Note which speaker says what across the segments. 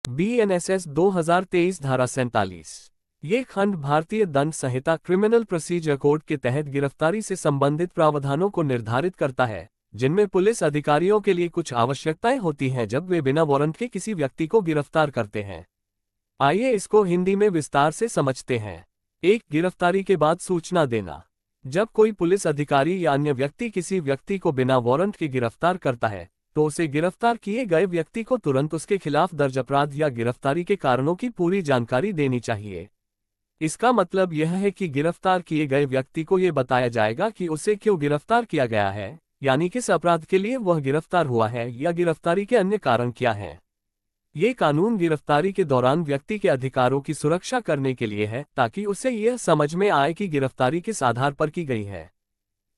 Speaker 1: BNSS 2023 धारा 47। ये खंड भारतीय दंड संहिता क्रिमिनल प्रोसीजर कोड के तहत गिरफ्तारी से संबंधित प्रावधानों को निर्धारित करता है, जिनमें पुलिस अधिकारियों के लिए कुछ आवश्यकताएं होती हैं जब वे बिना वारंट के किसी व्यक्ति को गिरफ्तार करते हैं। आइए इसको हिंदी में विस्तार से समझते हैं। 1. गिरफ्तारी के बाद सूचना देना। जब कोई पुलिस अधिकारी या अन्य व्यक्ति किसी व्यक्ति को बिना वारंट के गिरफ्तार करता है, तो उसे गिरफ्तार किए गए व्यक्ति को तुरंत उसके खिलाफ दर्ज अपराध या गिरफ्तारी के कारणों की पूरी जानकारी देनी चाहिए। इसका मतलब यह है कि गिरफ्तार किए गए व्यक्ति को यह बताया जाएगा कि उसे क्यों गिरफ्तार किया गया है, यानी किस अपराध के लिए वह गिरफ्तार हुआ है या गिरफ्तारी के अन्य कारण क्या हैं। ये कानून गिरफ्तारी के दौरान व्यक्ति के अधिकारों की सुरक्षा करने के लिए है, ताकि उसे यह समझ में आए कि गिरफ्तारी किस आधार पर की गई है।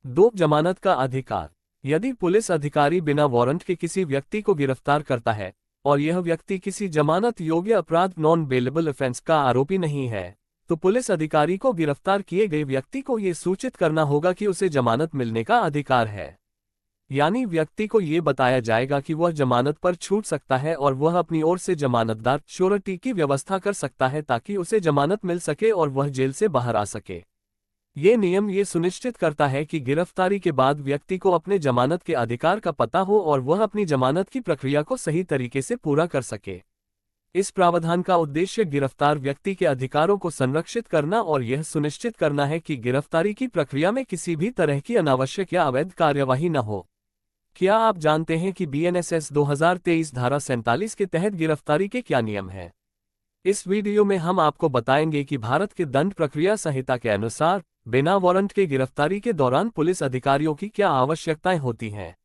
Speaker 1: 2. जमानत का अधिकार। यदि पुलिस अधिकारी बिना वारंट के किसी व्यक्ति को गिरफ्तार करता है और यह व्यक्ति किसी जमानत योग्य अपराध नॉन बेलेबल ऑफेंस का आरोपी नहीं है, तो पुलिस अधिकारी को गिरफ्तार किए गए व्यक्ति को यह सूचित करना होगा कि उसे जमानत मिलने का अधिकार है। यानी व्यक्ति को यह बताया जाएगा कि वह जमानत पर छूट सकता है और वह अपनी ओर से जमानतदार श्योरिटी की व्यवस्था कर सकता है ताकि उसे जमानत मिल सके और वह जेल से बाहर आ सके। ये नियम ये सुनिश्चित करता है कि गिरफ्तारी के बाद व्यक्ति को अपने जमानत के अधिकार का पता हो और वह अपनी जमानत की प्रक्रिया को सही तरीके से पूरा कर सके। इस प्रावधान का उद्देश्य गिरफ्तार व्यक्ति के अधिकारों को संरक्षित करना और यह सुनिश्चित करना है कि गिरफ्तारी की प्रक्रिया में किसी भी तरह की अनावश्यक या अवैध कार्यवाही न हो। क्या आप जानते हैं कि BNSS 2023 धारा 47 के तहत गिरफ्तारी के क्या नियम हैं? इस वीडियो में हम आपको बताएंगे कि भारत के दंड प्रक्रिया संहिता के अनुसार बिना वारंट के गिरफ्तारी के दौरान पुलिस अधिकारियों की क्या आवश्यकताएं होती हैं।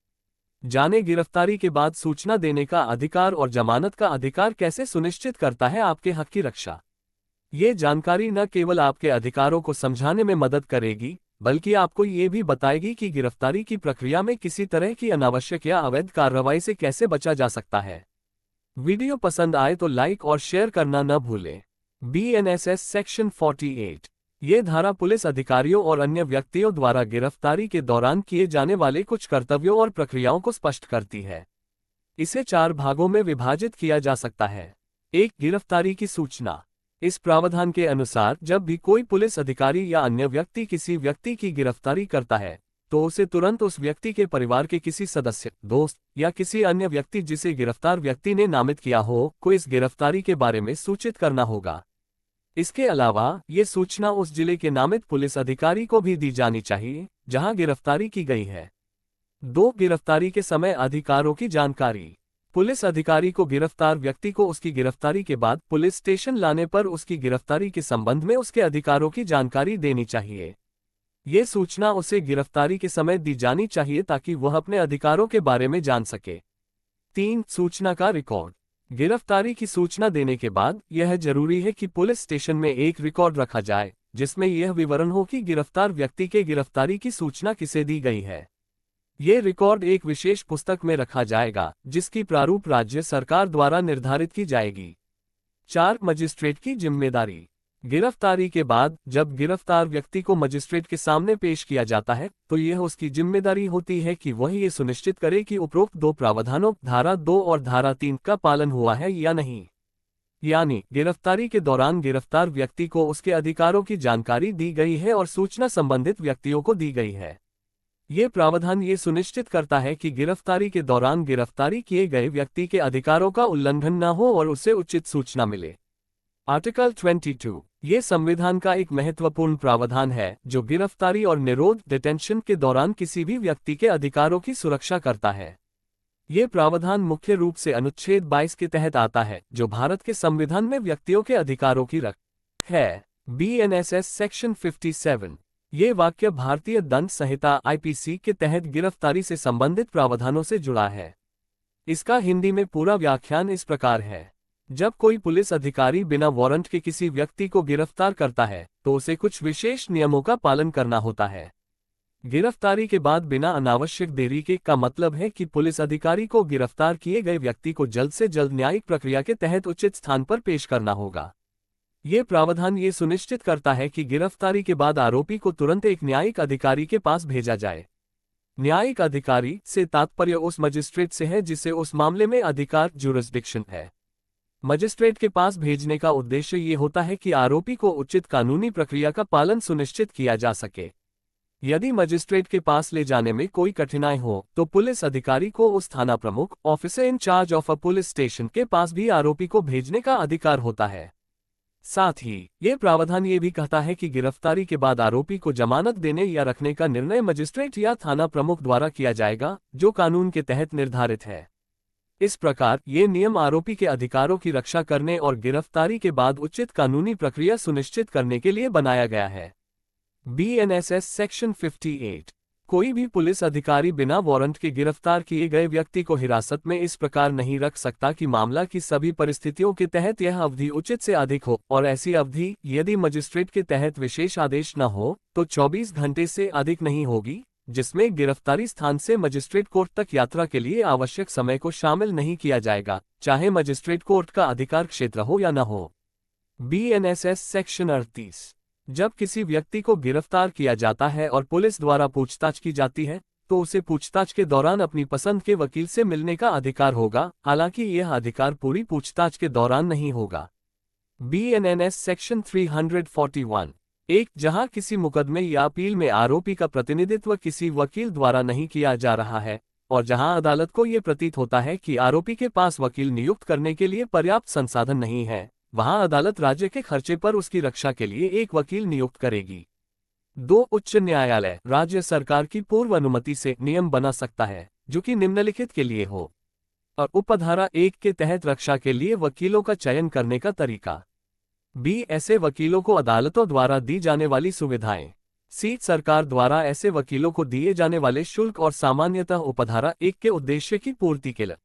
Speaker 1: जाने गिरफ्तारी के बाद सूचना देने का अधिकार और जमानत का अधिकार कैसे सुनिश्चित करता है आपके हक की रक्षा। ये जानकारी न केवल आपके अधिकारों को समझाने में मदद करेगी, बल्कि आपको ये भी बताएगी कि गिरफ्तारी की प्रक्रिया में किसी तरह की अनावश्यक या अवैध कार्रवाई से कैसे बचा जा सकता है। वीडियो पसंद आए तो लाइक और शेयर करना न भूलें। BNSS section 48। ये धारा पुलिस अधिकारियों और अन्य व्यक्तियों द्वारा गिरफ्तारी के दौरान किए जाने वाले कुछ कर्तव्यों और प्रक्रियाओं को स्पष्ट करती है। इसे 4 भागों में विभाजित किया जा सकता है। 1. गिरफ्तारी की सूचना। इस प्रावधान के अनुसार जब भी कोई पुलिस अधिकारी या अन्य व्यक्ति किसी व्यक्ति की गिरफ्तारी करता है, तो उसे तुरंत उस व्यक्ति के परिवार के किसी सदस्य, दोस्त या किसी अन्य व्यक्ति जिसे गिरफ्तार व्यक्ति ने नामित किया हो, को इस गिरफ्तारी के बारे में सूचित करना होगा। इसके अलावा ये सूचना उस जिले के नामित पुलिस अधिकारी को भी दी जानी चाहिए जहां गिरफ्तारी की गई है। 2. गिरफ्तारी के समय अधिकारों की जानकारी। पुलिस अधिकारी को गिरफ्तार व्यक्ति को उसकी गिरफ्तारी के बाद पुलिस स्टेशन लाने पर उसकी गिरफ्तारी के संबंध में उसके अधिकारों की जानकारी देनी चाहिए। ये सूचना उसे गिरफ्तारी के समय दी जानी चाहिए ताकि वह अपने अधिकारों के बारे में जान सके। 3. सूचना का रिकॉर्ड। गिरफ्तारी की सूचना देने के बाद यह जरूरी है कि पुलिस स्टेशन में एक रिकॉर्ड रखा जाए जिसमें यह विवरण हो कि गिरफ्तार व्यक्ति के गिरफ्तारी की सूचना किसे दी गई है। ये रिकॉर्ड एक विशेष पुस्तक में रखा जाएगा जिसकी प्रारूप राज्य सरकार द्वारा निर्धारित की जाएगी। 4. मजिस्ट्रेट की जिम्मेदारी। गिरफ्तारी के बाद जब गिरफ्तार व्यक्ति को मजिस्ट्रेट के सामने पेश किया जाता है, तो यह उसकी जिम्मेदारी होती है कि वह ये सुनिश्चित करे कि उपरोक्त 2 प्रावधानों धारा 2 और धारा 3 का पालन हुआ है या नहीं। यानी गिरफ्तारी के दौरान गिरफ्तार व्यक्ति को उसके अधिकारों की जानकारी दी गई है और सूचना संबंधित व्यक्तियों को दी गई है। ये प्रावधान ये सुनिश्चित करता है कि गिरफ्तारी के दौरान गिरफ्तारी किए गए व्यक्ति के अधिकारों का उल्लंघन न हो और उसे उचित सूचना मिले। आर्टिकल 22। ये संविधान का एक महत्वपूर्ण प्रावधान है जो गिरफ्तारी और निरोध डिटेंशन के दौरान किसी भी व्यक्ति के अधिकारों की सुरक्षा करता है। ये प्रावधान मुख्य रूप से अनुच्छेद 22 के तहत आता है जो भारत के संविधान में व्यक्तियों के अधिकारों की रक्षा है। BNSS section 57। ये वाक्य भारतीय दंड संहिता IPC के तहत गिरफ्तारी से संबंधित प्रावधानों से जुड़ा है। इसका हिंदी में पूरा व्याख्यान इस प्रकार है। जब कोई पुलिस अधिकारी बिना वारंट के किसी व्यक्ति को गिरफ्तार करता है, तो उसे कुछ विशेष नियमों का पालन करना होता है। गिरफ्तारी के बाद बिना अनावश्यक देरी के का मतलब है कि पुलिस अधिकारी को गिरफ्तार किए गए व्यक्ति को जल्द से जल्द न्यायिक प्रक्रिया के तहत उचित स्थान पर पेश करना होगा। ये प्रावधान ये सुनिश्चित करता है कि गिरफ्तारी के बाद आरोपी को तुरंत एक न्यायिक अधिकारी के पास भेजा जाए। न्यायिक अधिकारी से तात्पर्य उस मजिस्ट्रेट से है जिसे उस मामले में अधिकार जुरिस्डिक्शन है। मजिस्ट्रेट के पास भेजने का उद्देश्य ये होता है कि आरोपी को उचित कानूनी प्रक्रिया का पालन सुनिश्चित किया जा सके। यदि मजिस्ट्रेट के पास ले जाने में कोई कठिनाई हो तो पुलिस अधिकारी को उस थाना प्रमुख, officer in charge of a police station के पास भी आरोपी को भेजने का अधिकार होता है। साथ ही ये प्रावधान ये भी कहता है कि गिरफ्तारी के बाद आरोपी को जमानत देने या रखने का निर्णय मजिस्ट्रेट या थाना प्रमुख द्वारा किया जाएगा, जो कानून के तहत निर्धारित है। इस प्रकार ये नियम आरोपी के अधिकारों की रक्षा करने और गिरफ्तारी के बाद उचित कानूनी प्रक्रिया सुनिश्चित करने के लिए बनाया गया है। BNSS section 58। कोई भी पुलिस अधिकारी बिना वारंट के गिरफ्तार किए गए व्यक्ति को हिरासत में इस प्रकार नहीं रख सकता कि मामला की सभी परिस्थितियों के तहत यह अवधि उचित से अधिक हो, और ऐसी अवधि यदि मजिस्ट्रेट के तहत विशेष आदेश न हो तो 24 घंटे से अधिक नहीं होगी, जिसमें गिरफ्तारी स्थान से मजिस्ट्रेट कोर्ट तक यात्रा के लिए आवश्यक समय को शामिल नहीं किया जाएगा, चाहे मजिस्ट्रेट कोर्ट का अधिकार क्षेत्र हो या न हो। BNSS section 38। जब किसी व्यक्ति को गिरफ्तार किया जाता है और पुलिस द्वारा पूछताछ की जाती है तो उसे पूछताछ के दौरान अपनी पसंद के वकील से मिलने का अधिकार होगा, हालांकि यह अधिकार पूरी पूछताछ के दौरान नहीं होगा। BNNS section 341। एक, जहां किसी मुकदमे या अपील में आरोपी का प्रतिनिधित्व किसी वकील द्वारा नहीं किया जा रहा है और जहां अदालत को ये प्रतीत होता है कि आरोपी के पास वकील नियुक्त करने के लिए पर्याप्त संसाधन नहीं है, वहां अदालत राज्य के खर्चे पर उसकी रक्षा के लिए एक वकील नियुक्त करेगी। 2, उच्च न्यायालय राज्य सरकार की पूर्व अनुमति से नियम बना सकता है जो कि निम्नलिखित के लिए हो। और उपधारा 1 के तहत रक्षा के लिए वकीलों का चयन करने का तरीका। B, ऐसे वकीलों को अदालतों द्वारा दी जाने वाली सुविधाएं। C, सरकार द्वारा ऐसे वकीलों को दिए जाने वाले शुल्क और सामान्यतः उपधारा 1 के उद्देश्य की पूर्ति के लिए।